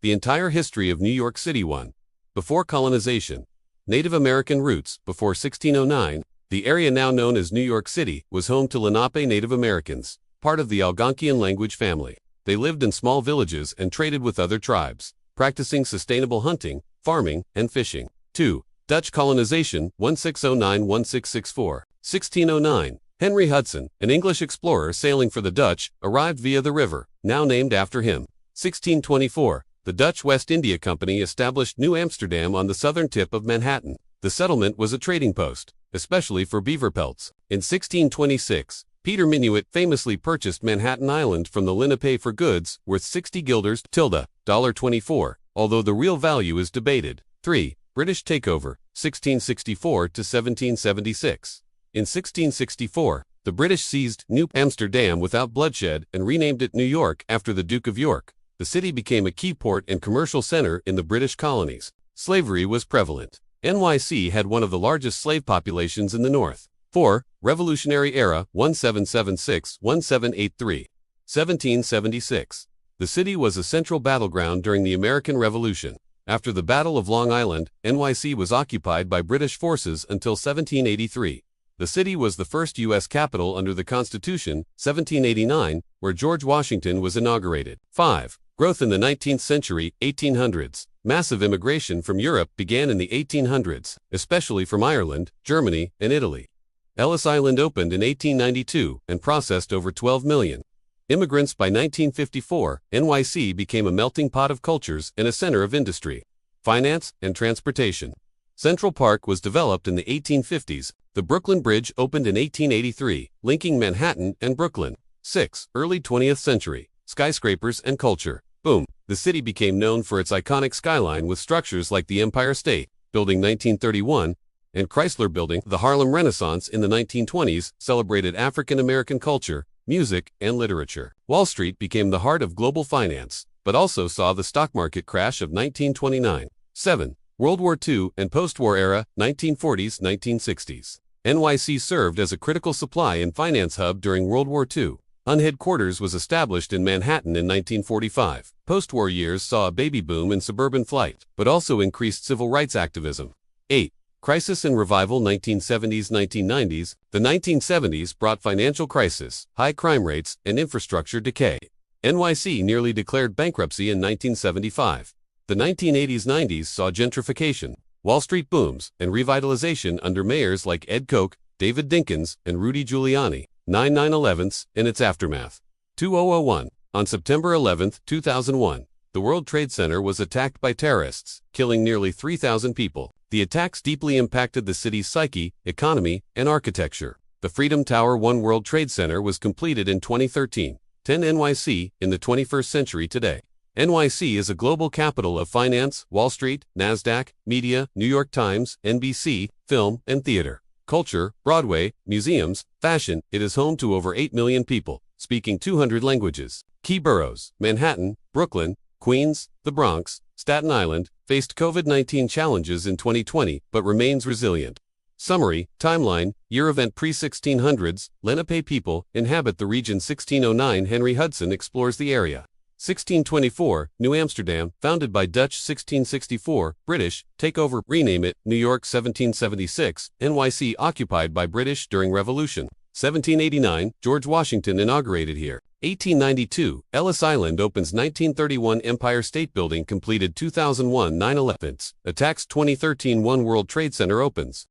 The entire history of New York City. 1. Before colonization. Native American roots. Before 1609, the area now known as New York City was home to Lenape Native Americans, part of the Algonquian language family. They lived in small villages and traded with other tribes, practicing sustainable hunting, farming, and fishing. 2. Dutch colonization. 1609-1664. 1609. Henry Hudson, an English explorer sailing for the Dutch, arrived via the river, now named after him. 1624. The Dutch West India Company established New Amsterdam on the southern tip of Manhattan. The settlement was a trading post, especially for beaver pelts. In 1626, Peter Minuit famously purchased Manhattan Island from the Lenape for goods worth 60 guilders $24, although the real value is debated. 3. British takeover, 1664 to 1776. In 1664, the British seized New Amsterdam without bloodshed and renamed it New York after the Duke of York. The city became a key port and commercial center in the British colonies. Slavery was prevalent. NYC had one of the largest slave populations in the North. 4. Revolutionary Era, 1776-1783. 1776. The city was a central battleground during the American Revolution. After the Battle of Long Island, NYC was occupied by British forces until 1783. The city was the first U.S. capital under the Constitution, 1789, where George Washington was inaugurated. 5. Growth in the 19th century, 1800s. Massive immigration from Europe began in the 1800s, especially from Ireland, Germany, and Italy. Ellis Island opened in 1892 and processed over 12 million immigrants. By 1954, NYC became a melting pot of cultures and a center of industry, finance, and transportation. Central Park was developed in the 1850s. The Brooklyn Bridge opened in 1883, linking Manhattan and Brooklyn. 6. Early 20th century. Skyscrapers and culture. Boom. The city became known for its iconic skyline with structures like the Empire State Building 1931 and Chrysler Building. The Harlem Renaissance in the 1920s celebrated African American culture, music, and literature. Wall Street became the heart of global finance, but also saw the stock market crash of 1929. 7. World War II and post-war era, 1940s-1960s. NYC served as a critical supply and finance hub during World War II. UN headquarters was established in Manhattan in 1945. Post-war years saw a baby boom in suburban flight, but also increased civil rights activism. 8. Crisis and revival, 1970s-1990s. The 1970s brought financial crisis, high crime rates, and infrastructure decay. NYC nearly declared bankruptcy in 1975. The 1980s-90s saw gentrification, Wall Street booms, and revitalization under mayors like Ed Koch, David Dinkins, and Rudy Giuliani. 9 9/11s in its aftermath. 2001. On September 11, 2001, the World Trade Center was attacked by terrorists, killing nearly 3,000 people. The attacks deeply impacted the city's psyche, economy, and architecture. The Freedom Tower One World Trade Center was completed in 2013. 10 NYC in the 21st century today. NYC is a global capital of finance, Wall Street, NASDAQ, media, New York Times, NBC, film, and theater. Culture, Broadway, museums, fashion. It is home to over 8 million people, speaking 200 languages. Key boroughs: Manhattan, Brooklyn, Queens, the Bronx, Staten Island, faced COVID-19 challenges in 2020 but remains resilient. Summary, timeline, year event pre-1600s, Lenape people inhabit the region. 1609 Henry Hudson explores the area. 1624, New Amsterdam, founded by Dutch. 1664, British, takeover, rename it, New York. 1776, NYC occupied by British during Revolution. 1789, George Washington inaugurated here. 1892, Ellis Island opens. 1931, Empire State Building completed. 2001, 9/11 attacks. 2013, One World Trade Center opens.